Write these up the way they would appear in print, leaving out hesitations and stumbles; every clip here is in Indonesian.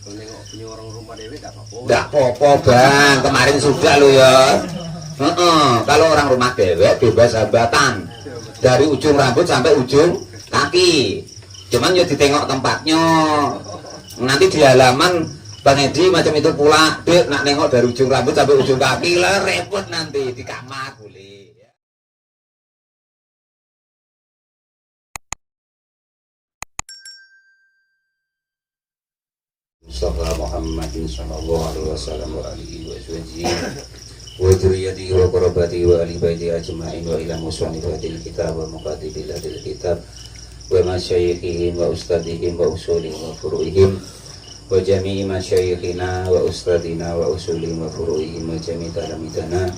Nengok punya orang rumah dewe tak apa-apa. Nggak apa-apa bang, kemarin sudah lo ya. Kalau orang rumah dewek bebas hambatan dari ujung rambut sampai ujung kaki. Cuman ya ditengok tempatnya. Nanti di halaman Bang Edi macam itu pula, Dek, nak nengok dari ujung rambut sampai ujung kaki lah repot nanti di kamar boleh. Mustafa Muhammadin sallallahu alaihi wasallam wa alihi wa sahbihi wa dzurriyyatihi wa qurabatihi wa ali baiti ajma'in wa ila musannifil kitab wa muqaddibil kitab wa masyayikhihim wa ustadihim wa usulihim wa furu'ihim wa jami'i masyayikhina wa ustadina wa usulihim wa furu'ihim wa jami'i talamidana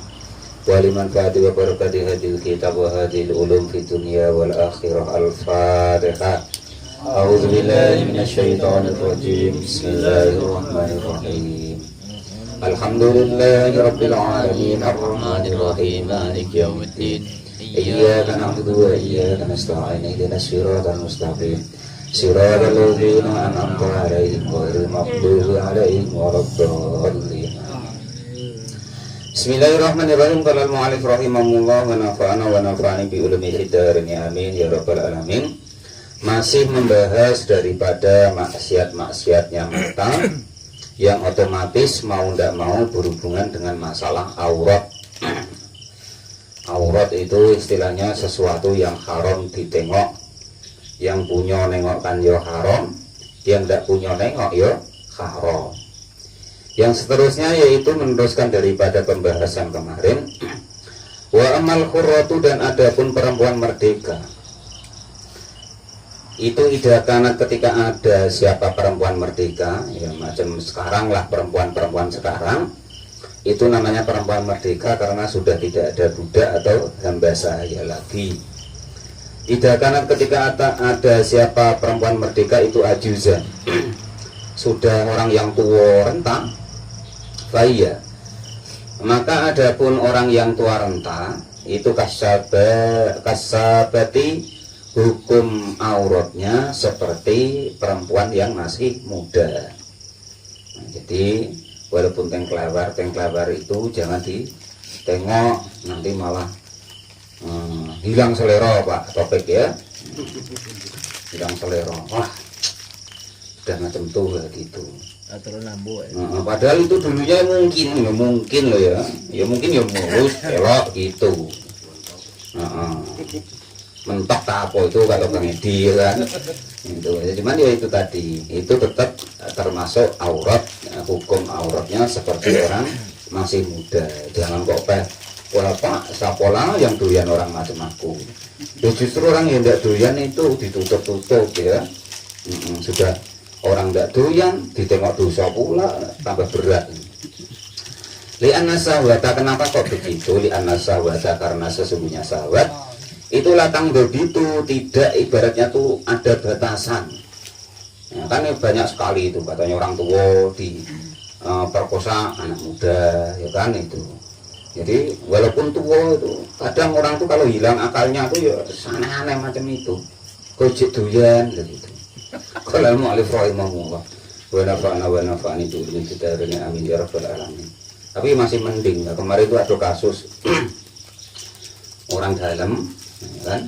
wa liman fa'ati wa barakati hadil kitab wa hadil ulum fi dunya wal akhirah al-fatihah. A'udzu billahi minasyaitonir rajim. Bismillahirrahmanirrahim. Alhamdulillahirabbil alamin arrahmanir rahim maliki yaumiddin. Iyyaka na'budu wa iyyaka nasta'in ihdinas siratal mustaqim. Siratal ladzina an'amta 'alaihim ghairil maghdubi 'alaihim waladdallin. Bismillahirrahmanirrahim. Qala al-mu'allif rahimahullah wa nafa'ana wa nafa'ani bi ulumil darin amin ya rabbal alamin. Masih membahas daripada maksiat-maksiatnya mata yang otomatis mau tidak mau berhubungan dengan masalah aurat. Aurat itu istilahnya sesuatu yang haram ditengok, yang punya nengokkan ya haram, yang tidak punya nengok ya haram. Yang seterusnya yaitu meneruskan daripada pembahasan kemarin. Wa amal khurratu, dan adapun perempuan merdeka. Itu idakanat ketika ada siapa perempuan merdeka, ya macam sekarang lah perempuan-perempuan sekarang, itu namanya perempuan merdeka karena sudah tidak ada budak atau hamba sahaya lagi. Idakanat ketika ada siapa perempuan merdeka itu ajuzan, sudah orang yang tua renta, bahaya. Maka adapun orang yang tua renta itu kasabati, hukum auratnya seperti perempuan yang masih muda. Nah, jadi walaupun tengklawar itu jangan ditengok, nanti malah hilang selera Pak Topik ya. Hilang selera. Wah, udah macam tuh gitu. Padahal itu dulunya mungkin loh ya. Ya mungkin ya mulus, elok gitu. Mentok tak apa itu kalau Bang Edi kan itu ya, cuman ya itu tadi itu tetap termasuk aurat ya, hukum auratnya seperti orang masih muda. Jangan kok Pak sapola yang doyan orang macam aku ya, justru orang yang tidak doyan itu ditutup-tutup ya. Sudah orang tidak doyan ditengok dosa pula tambah berat. Li'anna sahwata, kenapa kok begitu? Li'anna sahwata, karena sesungguhnya sahwat itu latang begitu, tidak ibaratnya tuh ada batasan ya, kan banyak sekali itu katanya orang tua di perkosa anak muda ya kan itu. Jadi walaupun tua itu kadang orang tuh kalau hilang akalnya tuh ya aneh-aneh macam itu, kojek doyan gitu. Kalau mu'allif rahimahullah wa nafa'ani itu kita amin ya rabbal alamin. Tapi masih mending ya, kemarin itu ada kasus orang dalam kan,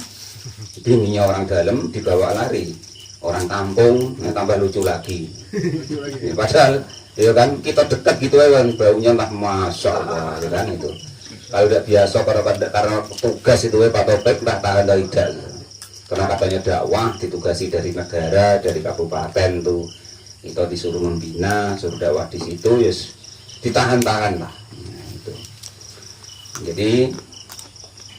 bininya orang dalam dibawa lari orang kampung, tambah lucu lagi ya, padahal ya kan kita dekat gitu kan, baunya lah masya Allah ya kan itu. Kalau udah biasa karena tugas itu Pak Topik entah tahan dari tidak, karena katanya dakwah ditugasi dari negara, dari kabupaten tuh kita disuruh membina, suruh dakwah di situ yes, ditahan-tahan lah nah, itu. Jadi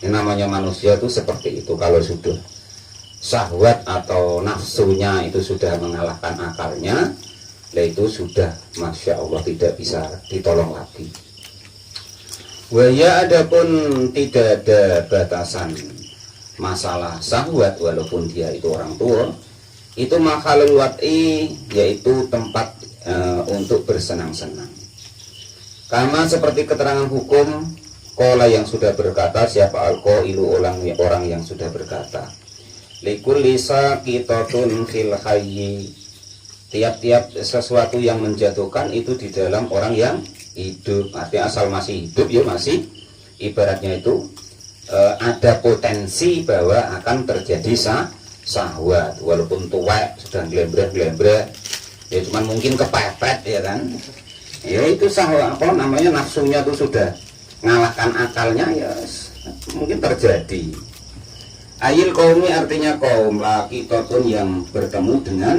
yang namanya manusia itu seperti itu, kalau sudah syahwat atau nafsunya itu sudah mengalahkan akalnya, lah itu sudah masya Allah tidak bisa ditolong lagi. Waya adapun tidak ada batasan masalah syahwat walaupun dia itu orang tua, itu makhalul wat'i, yaitu tempat untuk bersenang-senang. Karena seperti keterangan hukum Kola yang sudah berkata, siapa al-qailu orang yang sudah berkata, likul lisa kitatun fil hayyi, tiap-tiap sesuatu yang menjatuhkan itu di dalam orang yang hidup. Artinya asal masih hidup ya masih ibaratnya itu ada potensi bahwa akan terjadi syahwat. Walaupun tua sudah gelembreh-gelembreh ya cuman mungkin kepepet ya kan. Ya itu syahwat apa namanya nafsunya itu sudah ngalahkan akalnya ya mungkin terjadi. Ayil kaumi artinya kaum laki totun yang bertemu dengan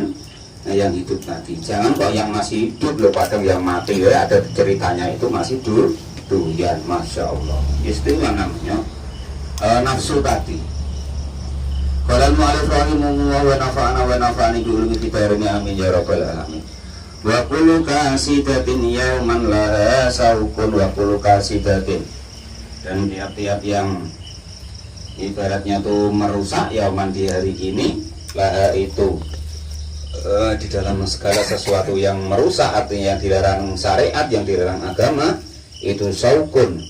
yang hidup tadi. Jangan kok yang masih hidup loh padahal yang mati ya ada ceritanya itu masih durian. Masya Allah istilah namanya nafsu tadi. Kalau mu'alif rahimahullah wa nafa'ani bi'ulumi fitarni amin ya rabbal alamin. Wa kullu kasidatin yauman laha saukun wa kullu kasidatin, dan tiap-tiap yang ibaratnya tuh merusak yauman di hari ini laha itu di dalam segala sesuatu yang merusak artinya yang dilarang syariat, yang dilarang agama itu saukun,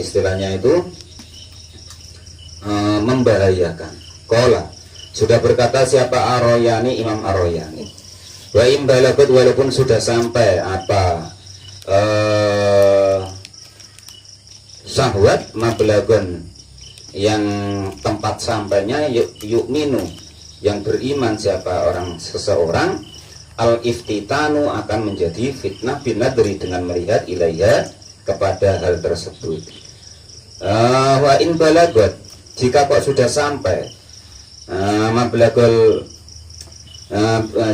istilahnya itu membahayakan. Qala sudah berkata siapa Ar-Royani, Imam Ar-Royani, wa imbalagut walaupun sudah sampai apa syahwat mablagun yang tempat sampainya yuk minu yang beriman siapa orang seseorang al iftitanu akan menjadi fitnah binadri dengan melihat ilaiha kepada hal tersebut. Wa in balagot jika kok sudah sampai mablagul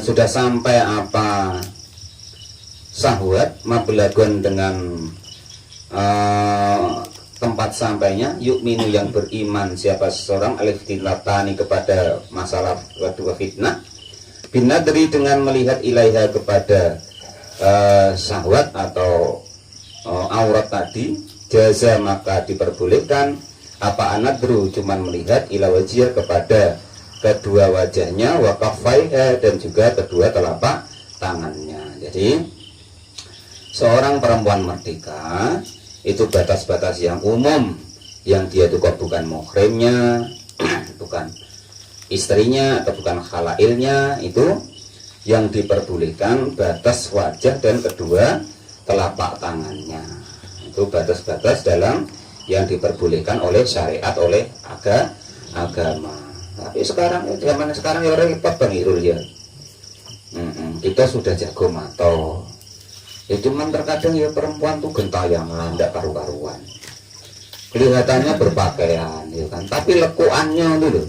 sudah sampai apa syahwat mablagun dengan tempat sampainya yukminu yang beriman siapa seseorang alif tinatani kepada masalah kedua fitnah binadri dengan melihat ilaiha kepada syahwat atau aurat tadi jaza maka diperbolehkan apa anadru cuman melihat ila wajih kepada kedua wajahnya wa kaffaiha dan juga kedua telapak tangannya. Jadi seorang perempuan merdeka itu batas-batas yang umum yang dia itu kok bukan muhrimnya bukan istrinya atau bukan khalailnya, itu yang diperbolehkan batas wajah dan kedua telapak tangannya. Itu batas-batas dalam yang diperbolehkan oleh syariat, oleh agama. Tapi sekarang zaman sekarang ya repot Bang Irul ya. Kita sudah jago mato. Ya cuman terkadang ya perempuan tuh gentayangan, tidak karu-karuan. Kelihatannya berpakaian, ya kan. Tapi lekuannya dulu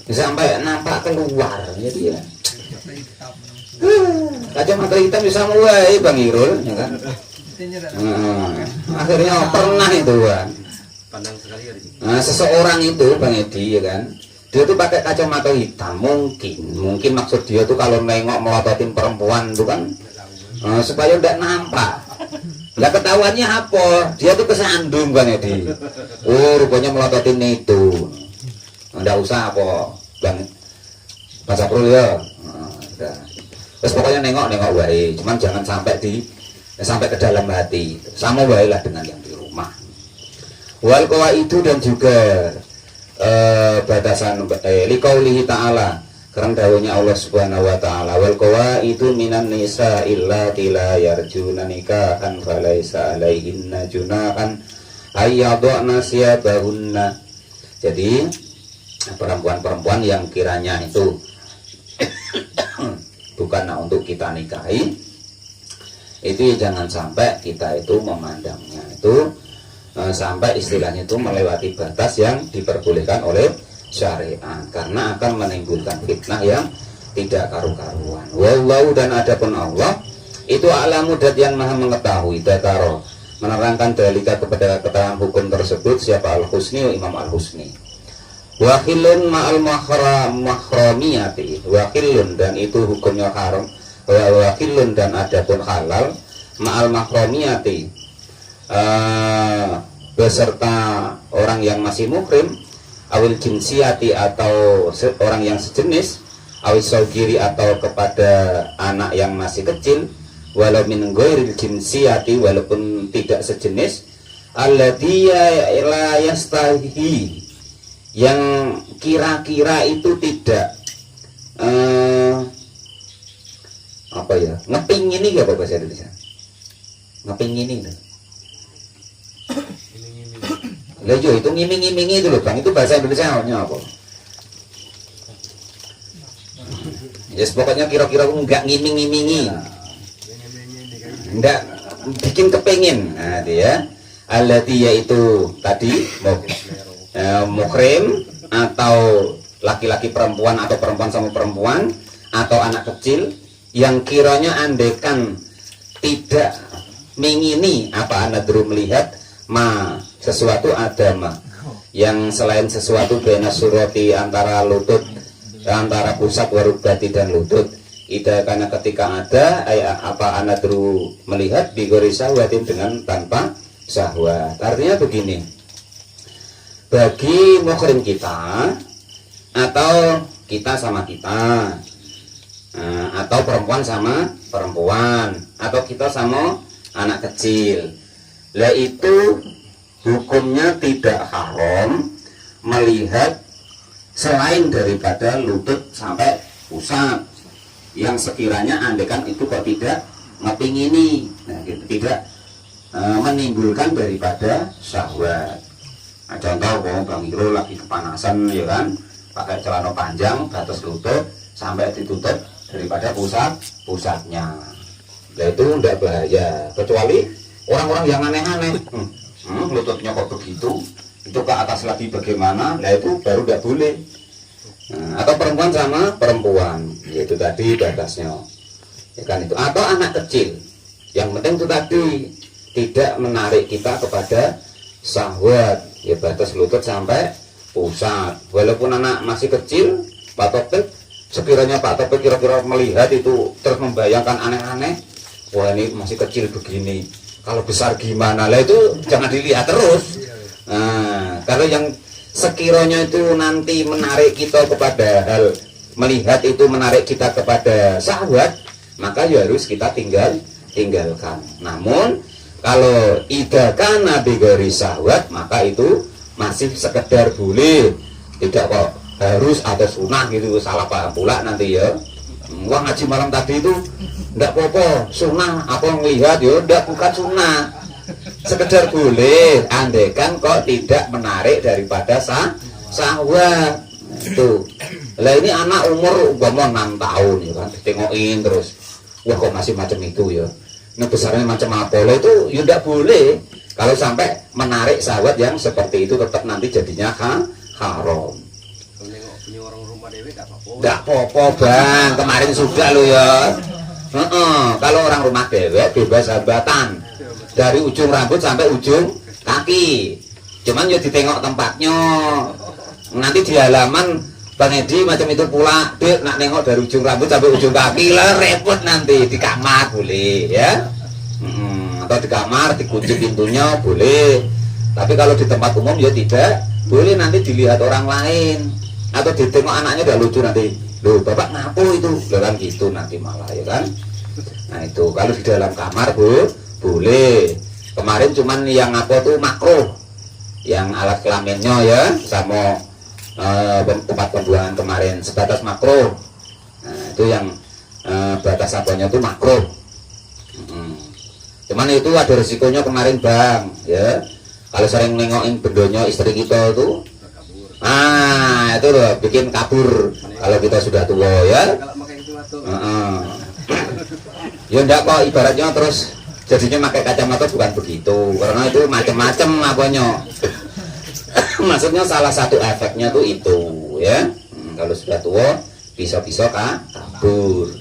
sampai nampak keluar, jadi ya. Kacamata hitam bisa mulai Bang Irul, ya kan. Akhirnya pernah itu kan. Pandang sekali ya. Nah, seseorang itu Bang Edi, ya kan. Dia tuh pakai kacamata hitam, mungkin maksud dia tuh kalau nengok melototin perempuan tuh kan supaya tidak nampak. Lah ketahuannya apa? Dia tuh kesandung Bang Edi. Oh, rupanya melototin itu. Nggak usah apa, Bang. Bahasa Pro ya. Udah. Terus pokoknya nengok wae, cuman jangan sampai sampai ke dalam hati. Sama wae lah dengan yang di rumah. Wal itu dan juga batasan liqaulihi ta'ala, karena dawuhnya Allah Subhanahu wa taala, wal itu minan nisa illa tila yarjuna nikahan falaisa alaihinna junahan ayyadna siyabahunna. Jadi perempuan-perempuan yang kiranya itu bukan untuk kita nikahi, itu jangan sampai kita itu memandangnya itu sampai istilahnya itu melewati batas yang diperbolehkan oleh syariat, karena akan menimbulkan fitnah yang tidak karu-karuan. Wallahu dan adapun Allah itu alamu dat yang maha mengetahui, dakaro menerangkan dalika kepada keterangan hukum tersebut siapa al-husni, Imam al-Husni. Wakilun ma'al mahramiyati, wakilun dan itu hukumnya haram, wakilun dan adapun halal ma'al mahramiyati beserta orang yang masih muhrim, awil jinsiyati atau orang yang sejenis, awil saugiri atau kepada anak yang masih kecil, walau min ghairil jinsiyati walaupun tidak sejenis, alladhi la yastahi yang kira-kira itu tidak apa ya, ngepingini ya apa bahasa Indonesia, ngepingini loh. Lah yo itu ngiming-ngimingi itu loh bang, itu bahasa Indonesia namanya apa? Ya yes, pokoknya kira-kira enggak ngiming-ngimingi, enggak bikin kepengin. Nah dia allati yaitu tadi mukrim atau laki-laki perempuan atau perempuan sama perempuan atau anak kecil yang kiranya andekan tidak mengini apa anadru melihat ma sesuatu adama yang selain sesuatu bena surati antara lutut, antara pusat warubati dan lutut. Ida karena ketika ada apa anadru melihat bigori syahwatin dengan tanpa syahwat. Artinya begini, bagi muhrim kita atau kita sama kita, atau perempuan sama perempuan, atau kita sama anak kecil, lah itu hukumnya tidak haram melihat selain daripada lutut sampai pusat yang sekiranya andekan itu kok tidak ngepingini, nah, gitu, tidak menimbulkan daripada syahwat. Nah, contoh Bang Iro lagi kepanasan ya kan, pakai celana panjang batas lutut sampai ditutup daripada pusatnya. Nah itu tidak bahaya, kecuali orang-orang yang aneh-aneh. Lututnya kok begitu, itu ke atas lagi bagaimana? Nah itu baru tidak boleh. Atau perempuan sama perempuan, yaitu tadi batasnya, ya kan itu. Atau anak kecil, yang penting itu tadi tidak menarik kita kepada syahwat, ya batas lutut sampai pusat. Walaupun anak masih kecil, Pak Topik, sekiranya Pak Topik kira-kira melihat itu terus membayangkan aneh-aneh, wah ini masih kecil begini, kalau besar gimana, lah itu jangan dilihat terus. Nah, kalau yang sekiranya itu nanti menarik kita kepada hal, melihat itu menarik kita kepada syahwat, maka ya harus kita tinggalkan. Namun kalau idakan nabi gori syahwat, maka itu masih sekedar boleh, tidak kok harus atau sunnah gitu, salah paham pula nanti ya. Wah ngaji malam tadi itu ndak apa-apa, sunnah apa melihat ya ndak, bukan sunnah, sekedar boleh andekan kok tidak menarik daripada syahwat itu. Lah ini anak umur umpama 6 tahun ya kan, ditengokin terus wah kok masih macam itu ya, nah besarnya macam apa, lah itu ya ndak boleh. Kalau sampai menarik syahwat yang seperti itu tetap nanti jadinya haram. Nggak apa-apa bang, kemarin sudah lo ya. Kalau orang rumah dewek bebas hambatan dari ujung rambut sampai ujung kaki, cuman ya ditengok tempatnya. Nanti di halaman Bang Edi macam itu pula, Dek nak nengok dari ujung rambut sampai ujung kaki lah repot, nanti di kamar boleh ya, atau di kamar dikunci pintunya boleh. Tapi kalau di tempat umum ya tidak boleh, nanti dilihat orang lain atau ditengok anaknya udah lucu nanti, loh bapak ngapo itu, loh kan gitu nanti malah ya kan. Nah itu kalau di dalam kamar boleh. Kemarin cuman yang apa tuh makruh, yang alat kelaminnya ya sama tempat pembuangan kemarin sebatas makruh. Nah itu yang batas apanya tuh makruh. Cuman itu ada resikonya kemarin bang ya, kalau sering nengokin bendonya istri kita tuh, itu loh bikin kabur kalau kita sudah tua ya. Ya enggak kok, ibaratnya terus jadinya pakai kacamata bukan begitu, karena itu macam-macam apanya. Maksudnya salah satu efeknya tuh itu ya, kalau sudah tua bisa-bisa kabur.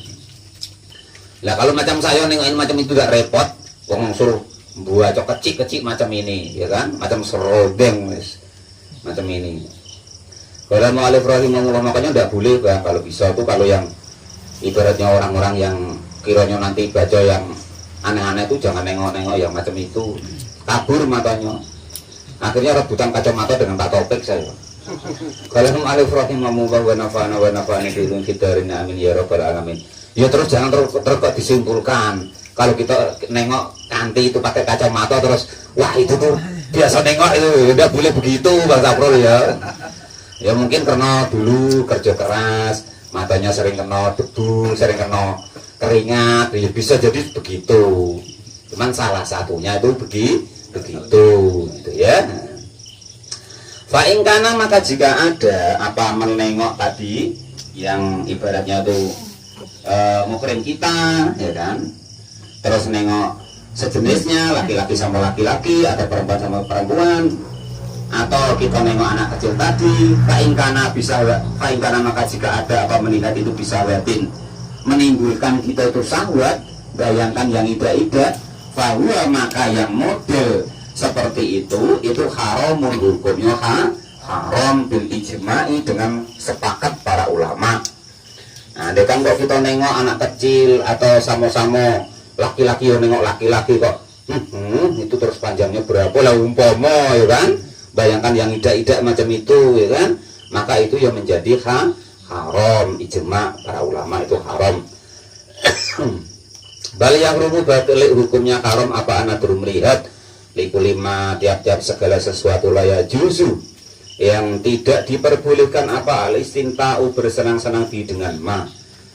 Lah kalau macam saya nengokin macam itu gak repot, wong suruh buat kecil-kecil macam ini ya kan, macam serodeng macam ini. Kalau mau alif rahimahullah, makanya tidak boleh bang kalau bisa tuh, kalau yang ibaratnya orang-orang yang kiranya nanti baca yang aneh-aneh itu jangan nengok-nengok yang macam itu, kabur matanya. Akhirnya rebutan kacamata dengan Pak Topik saya. Kalau mau alif rahimahullah wa nafa'ana wa nafa'ani bilun fidarin amin ya rabbal alamin. Ya terus jangan terus disimpulkan kalau kita nengok kanti itu pakai kacamata terus wah itu tuh biasa nengok itu, udah boleh begitu bang Saprul ya. Ya mungkin karena dulu kerja keras, matanya sering kena debu, sering kena keringat, ya bisa jadi begitu. Cuman salah satunya itu begitu gitu ya. Fa'ingkana maka jika ada apa menengok tadi yang ibaratnya tuh muhrim kita ya kan, terus nengok sejenisnya laki-laki sama laki-laki atau perempuan sama perempuan, atau kita nengok anak kecil tadi, fa'ingkana maka jika ada apa melihat itu bisa watin menimbulkan kita itu syahwat, bayangkan yang ida-ida, bahwa maka yang model seperti itu haramun hukumnya haram bil ijma'i dengan sepakat para ulama. Nah, dekan kok kita nengok anak kecil atau sama-sama laki-laki yang nengok laki-laki kok itu terus panjangnya berapa lah umpama ya kan, bayangkan yang idak-idak macam itu ya kan, maka itu yang menjadi haram ijma para ulama itu haram. Bal yang rumu batilik hukumnya haram apa anak turun melihat likulima tiap-tiap segala sesuatu laya juzu yang tidak diperbolehkan apa alistinta'u bersenang-senang di dengan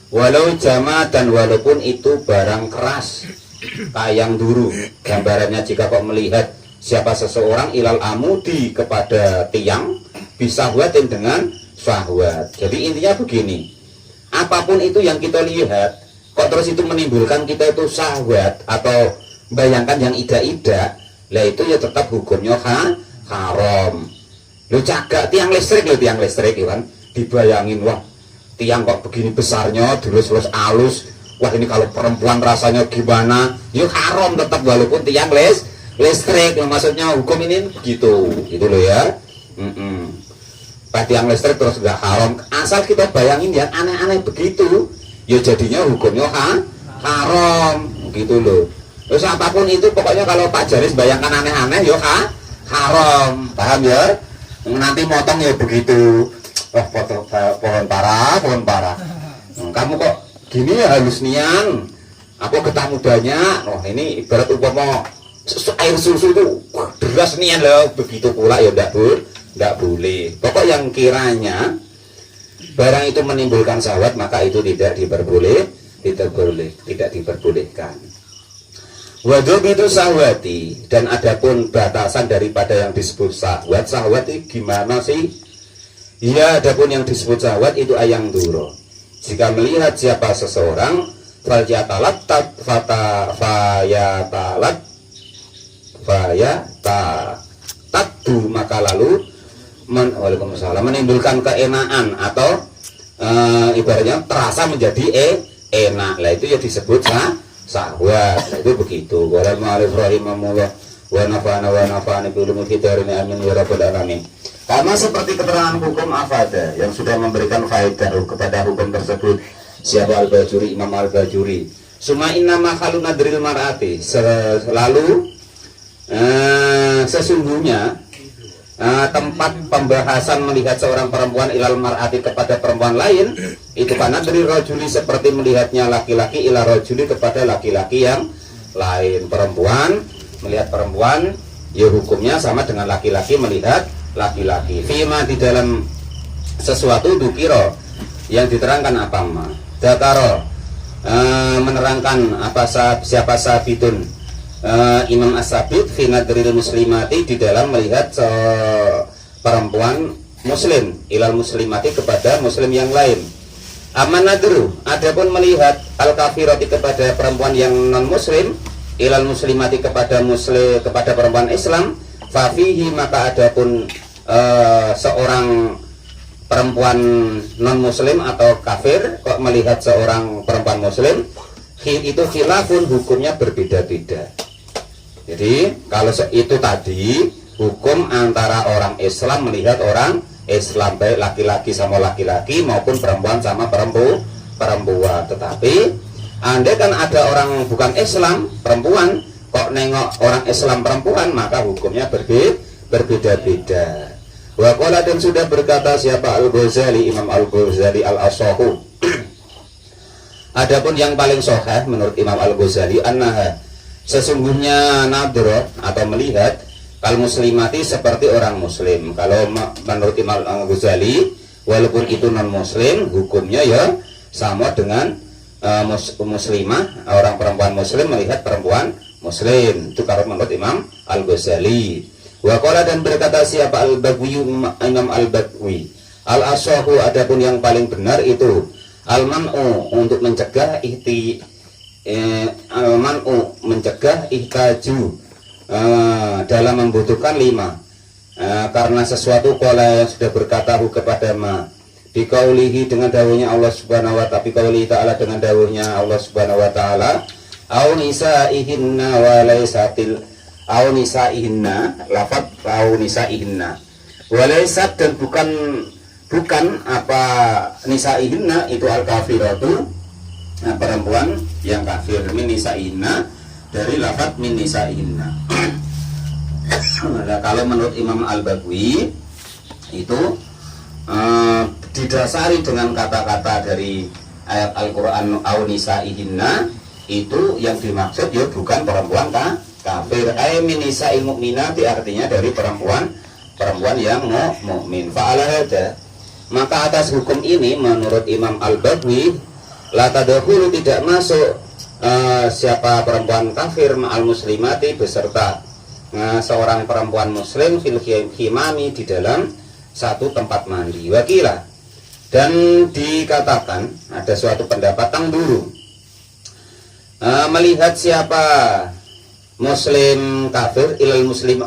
walau jama dan walaupun itu barang keras kayang duru. Gambarannya jika kok melihat siapa seseorang ilal amudi kepada tiang bisa buatin dengan syahwat. Jadi intinya begini, apapun itu yang kita lihat kok terus itu menimbulkan kita itu syahwat atau bayangkan yang ida-ida, lah itu ya tetap hukumnya haram. Lu cagak tiang listrik ya kan, dibayangin wah tiang kok begini besarnya, terus halus, wah ini kalau perempuan rasanya gimana, ya haram tetap walaupun tiang listrik. Maksudnya hukum ini begitu gitu loh ya. Tiang listrik terus gak haram, asal kita bayangin yang aneh-aneh begitu, ya jadinya hukumnya haram gitu loh. Terus apapun itu pokoknya kalau Pak Jaris bayangkan aneh-aneh ya haram, paham ya? Nanti motong ya begitu, pohon parah. Kamu kok gini ya halus nian, aku getah mudanya, ini ibarat umpama air susu itu deras nian loh, begitu pula ya enggak boleh. Pokok yang kiranya barang itu menimbulkan syahwat maka itu tidak diperbolehkan. Wadhub itu syahwati, dan adapun batasan daripada yang disebut syahwat itu gimana sih? Ya, adapun yang disebut syahwat itu ayang duro. Jika melihat siapa seseorang fayatalattu maka lalu menimbulkan keenaan atau ibaratnya terasa menjadi enak, lah itu ya disebut syahwat. Itu begitu. Walal ma'arif rahimahullah wa nafa'ani bil ummi fitarin amin ya rabbal alamin. Karena seperti keterangan hukum afada yang sudah memberikan faedah kepada hukum tersebut siapa al-Bajuri, Imam al-Bajuri. Suma inna makhalun nadril mar'ati, selalu sesungguhnya tempat pembahasan melihat seorang perempuan ilal mar'ati kepada perempuan lain itu karena dari rojuli seperti melihatnya laki-laki ila rojuli kepada laki-laki yang lain. Perempuan melihat perempuan ya hukumnya sama dengan laki-laki melihat laki-laki. Fima di dalam sesuatu dukiro yang diterangkan apa dataro menerangkan apa siapa sabitun Imam As-Sabit fi nadril muslimati di dalam melihat perempuan muslim ilal muslimati kepada muslim yang lain. Aman nadru adapun melihat al-kafirati kepada perempuan yang non muslim ilal muslimati kepada perempuan Islam, fa fihi maka adapun seorang perempuan non muslim atau kafir kok melihat seorang perempuan muslim itu khilafun hukumnya berbeda-beda. Jadi kalau itu tadi hukum antara orang Islam melihat orang Islam, baik laki-laki sama laki-laki maupun perempuan sama perempuan. Tetapi andai kan ada orang bukan Islam perempuan kok nengok orang Islam perempuan, maka hukumnya berbeda-beda. Wa qala dan sudah berkata siapa Al-Ghazali, Imam Al-Ghazali Al-Asahu. Adapun yang paling sahih menurut Imam Al-Ghazali annaha sesungguhnya nadro atau melihat kal muslimati seperti orang muslim. Kalau menurut Imam Al-Ghazali walaupun itu non muslim hukumnya ya sama dengan muslimah, orang perempuan muslim melihat perempuan muslim. Itu kalau menurut Imam Al-Ghazali. Wa qala, dan berkata siapa Al-Bagwi, Imam Al-Bagwi, al-ashahu, adapun yang paling benar itu al-man'u, untuk mencegah al-man'u, mencegah ihtaju, dalam membutuhkan 5, karena sesuatu qala yang sudah berkata kepada ma, biqaulihi, dengan dawuhnya Allah Subhanahu wa ta'ala, biqaulihi ta'ala, dengan dawuhnya Allah Subhanahu wa ta'ala, au nisaihinna wa laysatil, au nisaihinna, lafaz au nisaihinna wa laysat, dan bukan apa nisaihinna itu al-kafiratu, perempuan yang kafir. Min nisaihinna, dari lafaz min nisaihinna. Nah, kalau menurut Imam Al-Bagwi itu didasari dengan kata-kata dari ayat Al-Quran au nisaihinna, itu yang dimaksud ya bukan perempuan kafir. Ay min nisa'il mu'minati, artinya dari perempuan yang mukmin. Fa'ala hada, maka atas hukum ini menurut Imam Al-Bagwi, la tadkhulu, tidak masuk siapa perempuan kafir ma'al muslimati, beserta seorang perempuan muslim fil khimami, di dalam satu tempat mandi. Wakilah, dan dikatakan ada suatu pendapat tang dulu, melihat siapa muslim kafir ilal muslim,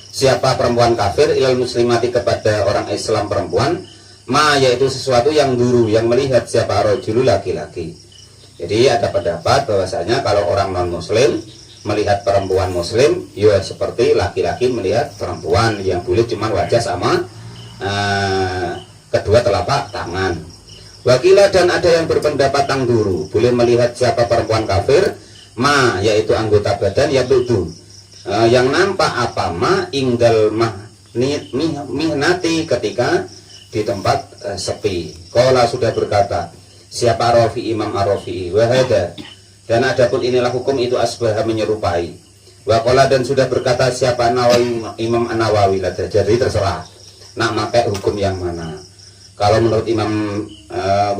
siapa perempuan kafir ilal muslimati, kepada orang Islam perempuan, ma, yaitu sesuatu yang dulu, yang melihat siapa rajulu, laki-laki. Jadi ada pendapat bahwasanya kalau orang non muslim melihat perempuan muslim, ya seperti laki-laki melihat perempuan, yang boleh cuma wajah sama kedua telapak tangan. Wakilah, dan ada yang berpendapat tang duru, boleh melihat siapa perempuan kafir ma, yaitu anggota badan, yang itu yang nampak apa ma ingdal mihnati, ketika di tempat sepi. Qala, sudah berkata siapa Rafi, Imam Ar-Rafi'i, wahada, dan adapun inilah hukum itu asbah, menyerupai. Wa qala, dan sudah berkata siapa Nawawi, Imam An-Nawawi, jadi terserah nak pakai hukum yang mana. Kalau menurut Imam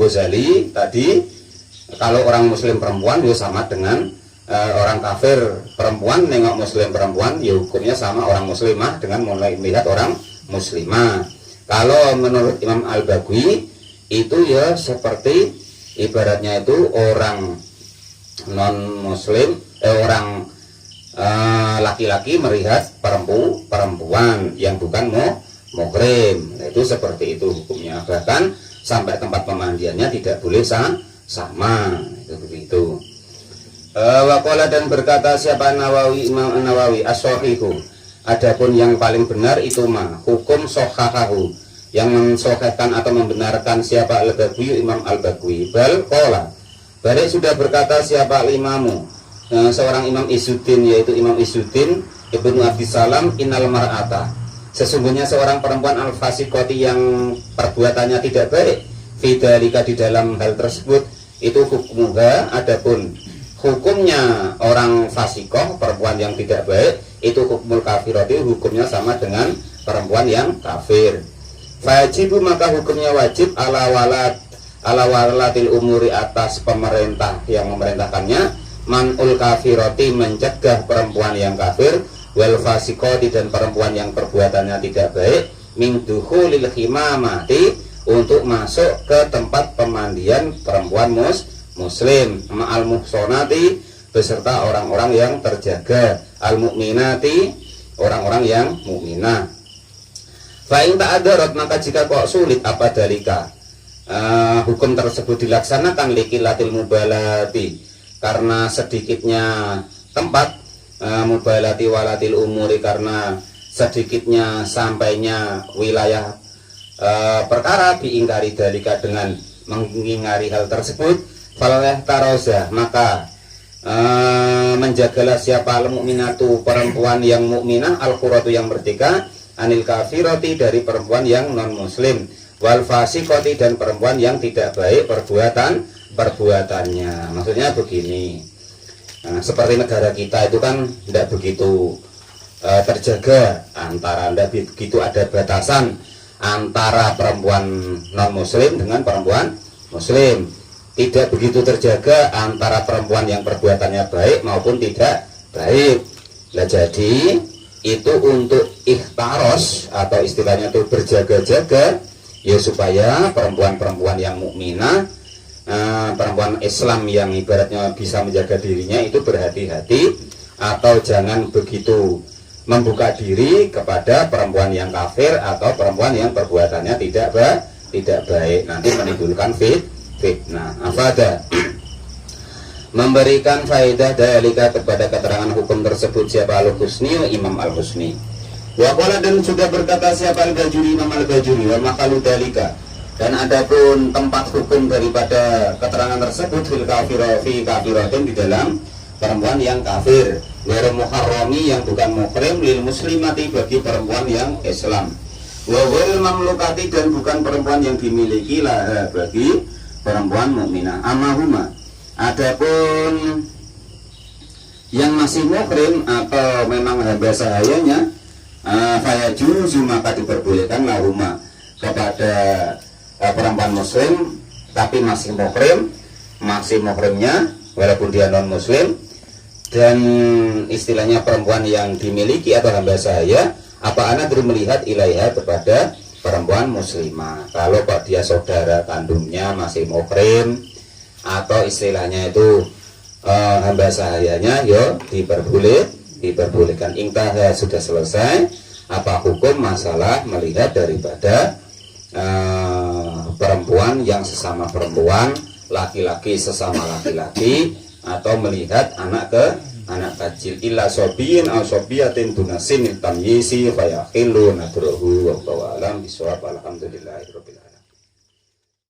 Ghazali tadi, kalau orang muslim perempuan ya sama dengan orang kafir perempuan nengok muslim perempuan, ya hukumnya sama orang muslimah dengan mulai melihat orang muslimah. Kalau menurut Imam Al-Bagwi itu ya seperti ibaratnya itu orang non muslim, orang laki-laki melihat perempuan yang bukan muhrim, itu seperti itu hukumnya. Bahkan sampai tempat pemandiannya tidak boleh sama, itu begitu. Waqala, dan berkata siapa Nawawi, Imam Nawawi, as-shahihu, adapun yang paling benar itu mah hukum sohahahu, yang mensahihkan atau membenarkan siapa Al-Bagwi, Imam Al-Bagwi. Bal qala, balik sudah berkata siapa al-imamu, seorang Imam Izzuddin, yaitu Imam Izzuddin Ibnu Abi Salam, innal mar'ata, sesungguhnya seorang perempuan al-fasiqati, yang perbuatannya tidak baik, fidzalika, di dalam hal tersebut, itu hukmuha, adapun hukumnya orang fasikoh, perempuan yang tidak baik, itu hukmul kafirati, hukumnya sama dengan perempuan yang kafir. Fajibu, maka hukumnya wajib ala walatil umuri, atas pemerintah yang memerintahkannya, manul kafirati, mencegah perempuan yang kafir, wal fasikoti, dan perempuan yang perbuatannya tidak baik, min dukhulil khimamati, untuk masuk ke tempat pemandian perempuan muslim, ma'al muhsonati, beserta orang-orang yang terjaga, al mukminati, orang-orang yang mukminah. Fa in ta'addarat, maka jika kok sulit apa dalika, hukum tersebut dilaksanakan, likilatil mubalati, karena sedikitnya tempat, mubalati walatil umuri, karena sedikitnya sampainya wilayah perkara, biingkari dalika, dengan mengingari hal tersebut, falah taroza, maka menjagalah siapa al-mu'minatu, perempuan yang mukminah, al-quratu, yang merdeka, anil kafirati, dari perempuan yang non muslim, wal fasikoti, dan perempuan yang tidak baik perbuatannya. Maksudnya begini, seperti negara kita itu kan tidak begitu terjaga, antara tidak begitu ada batasan antara perempuan non muslim dengan perempuan muslim. tidak begitu terjaga antara perempuan yang perbuatannya baik maupun tidak baik. Nah, jadi itu untuk ikhtaros atau istilahnya itu berjaga-jaga ya, supaya perempuan-perempuan yang mukminah, perempuan Islam yang ibaratnya bisa menjaga dirinya itu berhati-hati atau jangan begitu membuka diri kepada perempuan yang kafir atau perempuan yang perbuatannya tidak baik, nanti menimbulkan fitnah. Afada memberikan faedah dalika kepada keterangan hukum tersebut siapa Al-Husni, Imam Al-Husni. Wa qala, dan sudah berkata siapa Al-Bajuri, Imam Al-Bajuri, wa makalu dalika, dan adapun tempat hukum daripada keterangan tersebut fil kafiratin di dalam perempuan yang kafir, ghairu muharrami yang bukan muhrim, lil muslimati bagi perempuan yang Islam, wa ghairil mamlukati dan bukan perempuan yang dimiliki lah bagi perempuan mukminah. Amahuma, adapun yang masih muhrim atau memang hamba sahayanya, fayajuzu maka diperbolehkan lahuma kepada perempuan muslim tapi masih muhrimnya walaupun dia non muslim, dan istilahnya perempuan yang dimiliki atau hamba sahaya apa anadru melihat ilaiha kepada perempuan muslimah. Kalau kok dia saudara kandungnya masih muhrim atau istilahnya itu hamba sahayanya, yo diperbolehkan. Ingtah sudah selesai apa hukum masalah melihat daripada perempuan yang sesama perempuan, laki-laki sesama laki-laki, atau melihat anak kecil. Illa sobiyin aw sobiyatin dunasin tamyisi fayakhillu nadruhu wa alam bisawab. Alhamdulillah.